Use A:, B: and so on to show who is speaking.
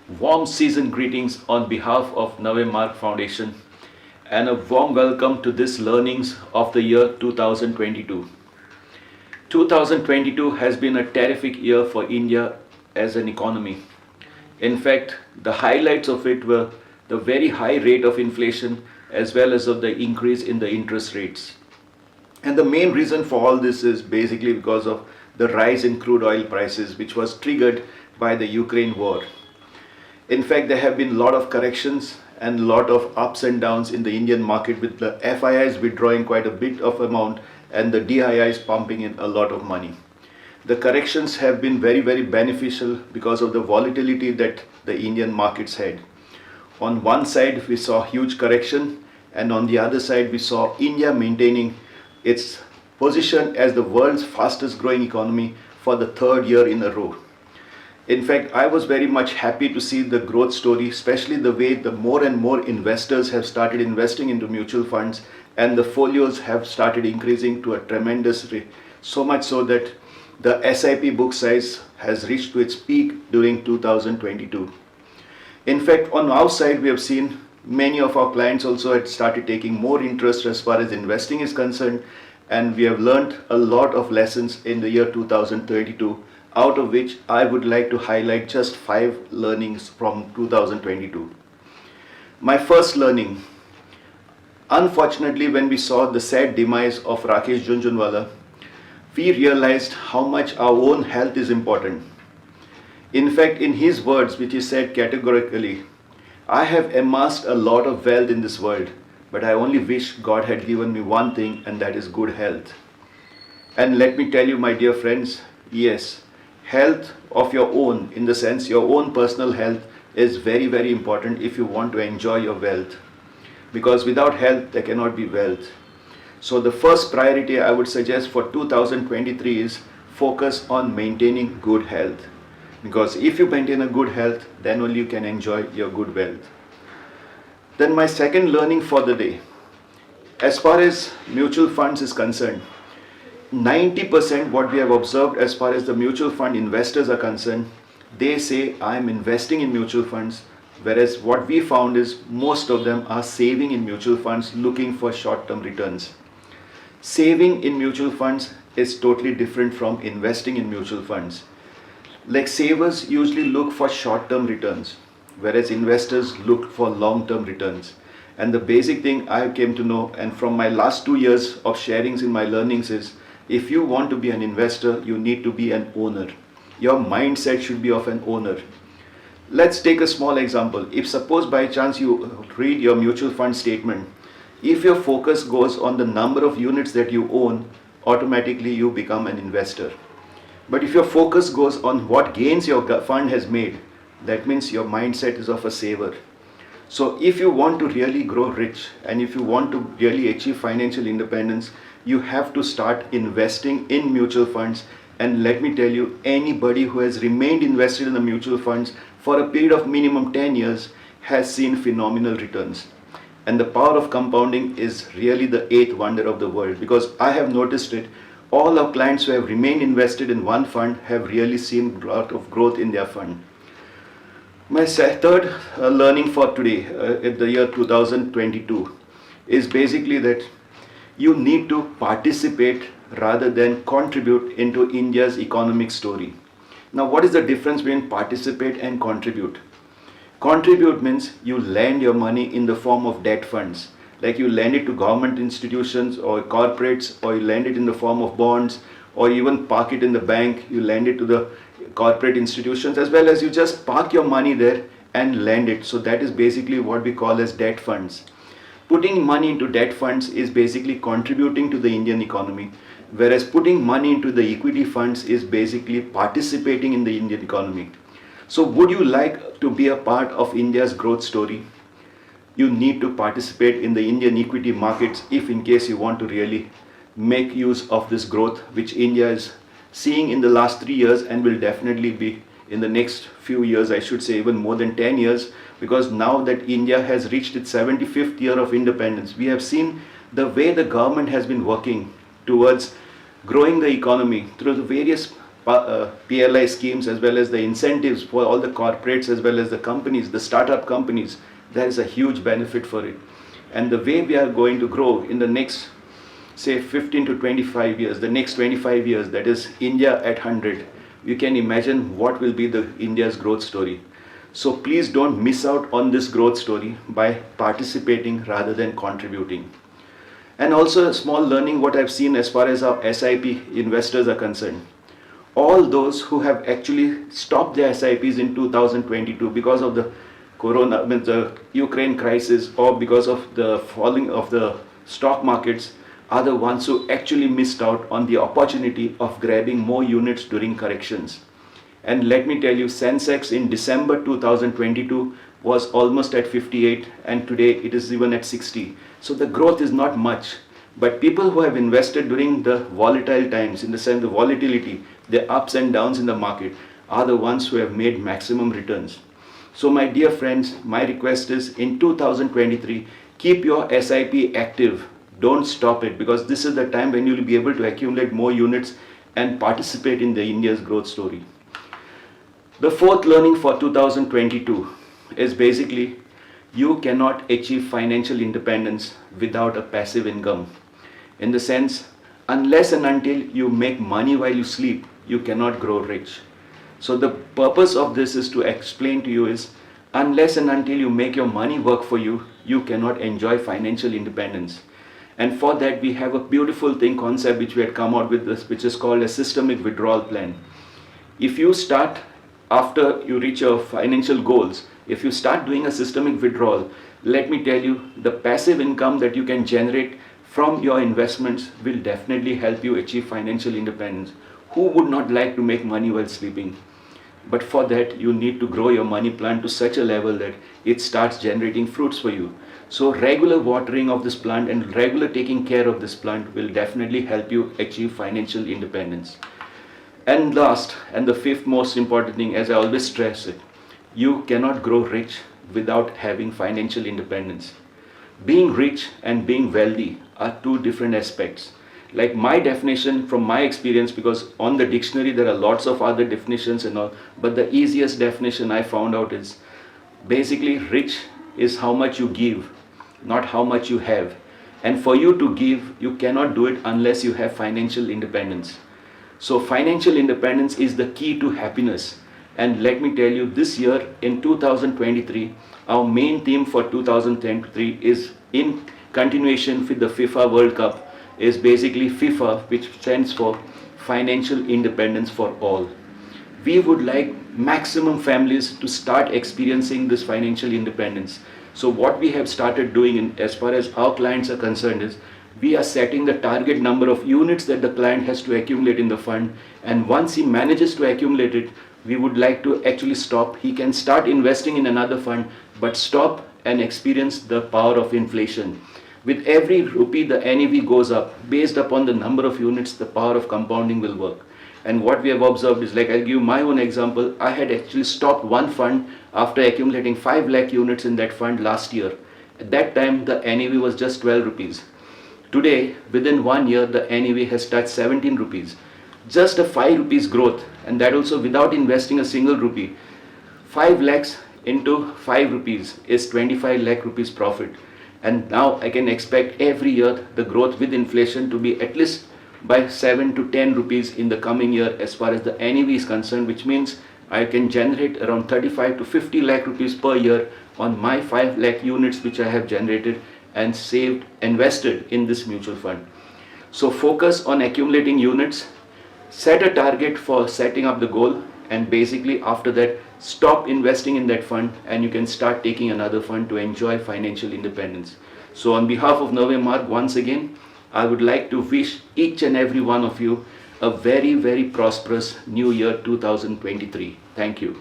A: Warm season greetings on behalf of NaveMarg Foundation and a warm welcome to this learnings of the year 2022. 2022 has been a terrific year for India as an economy. In fact, the highlights of it were the very high rate of inflation as well as of the increase in the interest rates. And the main reason for all this is basically because of the rise in crude oil prices, which was triggered by the Ukraine war. In fact, there have been a lot of corrections and a lot of ups and downs in the Indian market, with the FIIs withdrawing quite a bit of amount and the DIIs pumping in a lot of money. The corrections have been very beneficial because of the volatility that the Indian markets had. On one side, we saw huge correction, and on the other side, we saw India maintaining its position as the world's fastest growing economy for the third year in a row. In fact, I was very much happy to see the growth story, especially the way the more and more investors have started investing into mutual funds and the folios have started increasing to a tremendous rate. So much so that the SIP book size has reached to its peak during 2022. In fact, on our side, we have seen many of our clients also had started taking more interest as far as investing is concerned, and we have learned a lot of lessons in the year 2032, out of which I would like to highlight just 5 learnings from 2022. My first learning, unfortunately, when we saw the sad demise of Rakesh Jhunjhunwala, we realized how much our own health is important. In fact, in his words, which he said categorically, I have amassed a lot of wealth in this world, but I only wish God had given me one thing, and that is good health. And let me tell you, my dear friends, yes, health of your own, in the sense your own personal health, is very important if you want to enjoy your wealth. Because without health, there cannot be wealth. So the first priority I would suggest for 2023 is focus on maintaining good health. Because if you maintain a good health, then only you can enjoy your good wealth. Then my second learning for the day, as far as mutual funds is concerned, 90% what we have observed as far as the mutual fund investors are concerned, they say I am investing in mutual funds, whereas what we found is most of them are saving in mutual funds looking for short-term returns. Saving in mutual funds is totally different from investing in mutual funds. Like, savers usually look for short-term returns, whereas investors look for long-term returns. And the basic thing I came to know, and from my last 2 years of sharings in my learnings, is if you want to be an investor, you need to be an owner. Your mindset should be of an owner. Let's take a small example. If suppose by chance you read your mutual fund statement, if your focus goes on the number of units that you own, automatically you become an investor. But if your focus goes on what gains your fund has made, that means your mindset is of a saver. So if you want to really grow rich and if you want to really achieve financial independence, you have to start investing in mutual funds. And let me tell you, anybody who has remained invested in the mutual funds for a period of minimum 10 years has seen phenomenal returns. And the power of compounding is really the 8th wonder of the world, because I have noticed it. All our clients who have remained invested in one fund have really seen a lot of growth in their fund. My third learning for today, in the year 2022, is basically that you need to participate rather than contribute into India's economic story. Now, what is the difference between participate and contribute? Contribute means you lend your money in the form of debt funds. Like, you lend it to government institutions or corporates, or you lend it in the form of bonds, or even park it in the bank, you lend it to the corporate institutions, as well as you just park your money there and lend it. So that is basically what we call as debt funds. Putting money into debt funds is basically contributing to the Indian economy, whereas putting money into the equity funds is basically participating in the Indian economy. So would you like to be a part of India's growth story? You need to participate in the Indian equity markets if in case you want to really make use of this growth which India is seeing in the last 3 years, and will definitely be in the next few years, I should say even more than 10 years, because now that India has reached its 75th year of independence, we have seen the way the government has been working towards growing the economy through the various PLI schemes as well as the incentives for all the corporates as well as the companies, the startup companies, there is a huge benefit for it. And the way we are going to grow in the next, say, 15 to 25 years, the next 25 years, that is India at 100, you can imagine what will be the India's growth story. So please don't miss out on this growth story by participating rather than contributing. And also a small learning what I've seen as far as our SIP investors are concerned. All those who have actually stopped their SIPs in 2022 because of the the Ukraine crisis or because of the falling of the stock markets are the ones who actually missed out on the opportunity of grabbing more units during corrections. And let me tell you, Sensex in December 2022 was almost at 58 and today it is even at 60. So the growth is not much. But people who have invested during the volatile times, in the sense the volatility, the ups and downs in the market, are the ones who have made maximum returns. So my dear friends, my request is in 2023, keep your SIP active. Don't stop it, because this is the time when you will be able to accumulate more units and participate in the India's growth story. The fourth learning for 2022 is basically you cannot achieve financial independence without a passive income. In the sense, unless and until you make money while you sleep, you cannot grow rich. So the purpose of this is to explain to you is, unless and until you make your money work for you, you cannot enjoy financial independence. And for that we have a beautiful concept which we had come out with this, which is called a systemic withdrawal plan. If you start, after you reach your financial goals, if you start doing a systemic withdrawal, let me tell you, the passive income that you can generate from your investments will definitely help you achieve financial independence. Who would not like to make money while sleeping? But for that, you need to grow your money plant to such a level that it starts generating fruits for you. So regular watering of this plant and regular taking care of this plant will definitely help you achieve financial independence. And last, and the fifth most important thing, as I always stress it, you cannot grow rich without having financial independence. Being rich and being wealthy are two different aspects. Like my definition from my experience, because on the dictionary there are lots of other definitions and all, but the easiest definition I found out is basically rich is how much you give, not how much you have. And for you to give, you cannot do it unless you have financial independence. So financial independence is the key to happiness. And let me tell you, this year in 2023, our main theme for 2023 is in continuation with the FIFA World Cup, is basically FIFA, which stands for Financial Independence for All. We would like maximum families to start experiencing this financial independence. So what we have started doing as far as our clients are concerned is, we are setting the target number of units that the client has to accumulate in the fund, and once he manages to accumulate it, we would like to actually stop. He can start investing in another fund, but stop and experience the power of inflation. With every rupee, the NAV goes up. Based upon the number of units, the power of compounding will work. And what we have observed is, like I'll give you my own example, I had actually stopped one fund after accumulating 5 lakh units in that fund last year. At that time, the NAV was just 12 rupees. Today, within 1 year, the NAV has touched 17 rupees. Just a 5 rupees growth, and that also without investing a single rupee. 5 lakhs into 5 rupees is 25 lakh rupees profit. And now I can expect every year the growth with inflation to be at least by 7 to 10 rupees in the coming year as far as the NAV is concerned, which means I can generate around 35 to 50 lakh rupees per year on my 5 lakh units which I have generated and saved, invested in this mutual fund. So focus on accumulating units, set a target for setting up the goal, and basically after that stop investing in that fund and you can start taking another fund to enjoy financial independence. So on behalf of NaveMarg, once again, I would like to wish each and every one of you a very, very prosperous new year 2023. Thank you.